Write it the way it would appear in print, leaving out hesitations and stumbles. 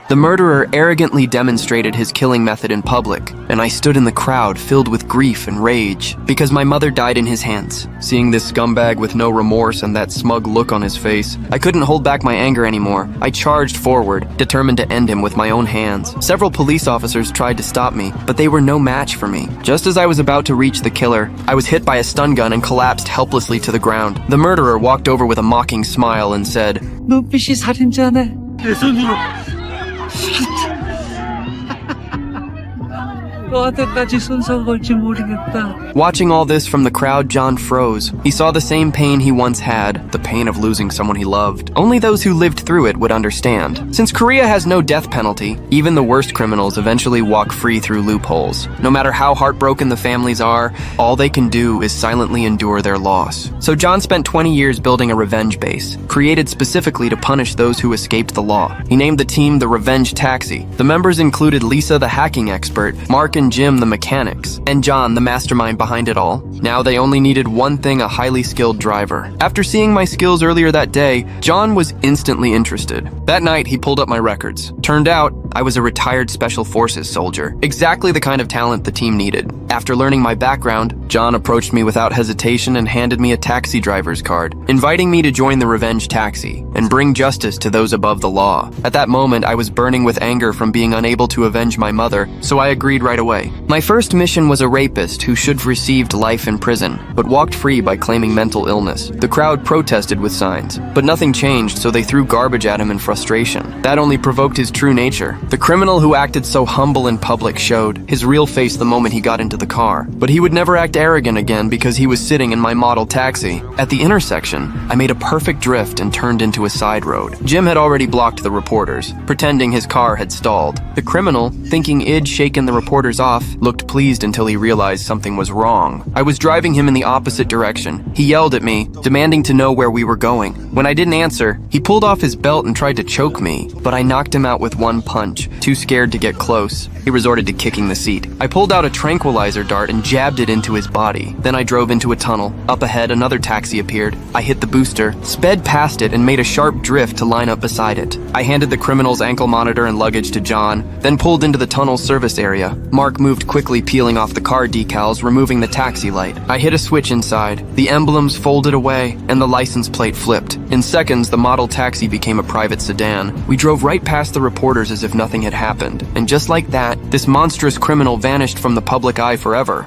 The murderer arrogantly demonstrated his killing method in public, and I stood in the crowd filled with grief and rage because my mother died in his hands. Seeing this scumbag with no remorse and that smug look on his face, I couldn't hold back my anger anymore. I charged forward, determined to end him with my own hands. Several police officers tried to stop me, but they were no match for me. Just as I was about to reach the killer, I was hit by a stun gun and collapsed helplessly to the ground. The murderer walked over with a mocking smile and said, 눈빛이 살인자네. 내 손으로. 너한테까지 손상 걸지 모르겠다. Watching all this from the crowd, John froze. He saw the same pain he once had, the pain of losing someone he loved. Only those who lived through it would understand. Since Korea has no death penalty, even the worst criminals eventually walk free through loopholes. No matter how heartbroken the families are, all they can do is silently endure their loss. So John spent 20 years building a revenge base, created specifically to punish those who escaped the law. He named the team the Revenge Taxi. The members included Lisa, the hacking expert, Mark and Jim, the mechanics, and John, the mastermind behind it all. Now they only needed one thing: a highly skilled driver. After seeing my skills earlier that day, John was instantly interested. That night, he pulled up my records. Turned out, I was a retired Special Forces soldier, exactly the kind of talent the team needed. After learning my background, John approached me without hesitation and handed me a taxi driver's card, inviting me to join the Revenge Taxi and bring justice to those above the law. At that moment, I was burning with anger from being unable to avenge my mother, so I agreed right away. My first mission was a rapist who should have received life in prison, but walked free by claiming mental illness. The crowd protested with signs, but nothing changed, so they threw garbage at him in frustration. That only provoked his true nature. The criminal who acted so humble in public showed his real face the moment he got into the car, but he would never act arrogant again because he was sitting in my model taxi. At the intersection, I made a perfect drift and turned into a side road. Jim had already blocked the reporters, pretending his car had stalled. The criminal, thinking I'd shaken the reporters off, looked pleased until he realized something was wrong. I was driving him in the opposite direction. He yelled at me, demanding to know where we were going. When I didn't answer, he pulled off his belt and tried to choke me, but I knocked him out with one punch. Too scared to get close, he resorted to kicking the seat. I pulled out a tranquilizer dart and jabbed it into his body. Then I drove into a tunnel. Up ahead, another taxi appeared. I hit the booster, sped past it, and made a sharp drift to line up beside it. I handed the criminal's ankle monitor and luggage to John, then pulled into the tunnel service area. Mark moved quickly, peeling off the car decals, removing the taxi light. I hit a switch inside. The emblems folded away, and the license plate flipped. In seconds, the model taxi became a private sedan. We drove right past the reporters as if nothing had happened. And just like that, this monstrous criminal vanished from the public eye forever.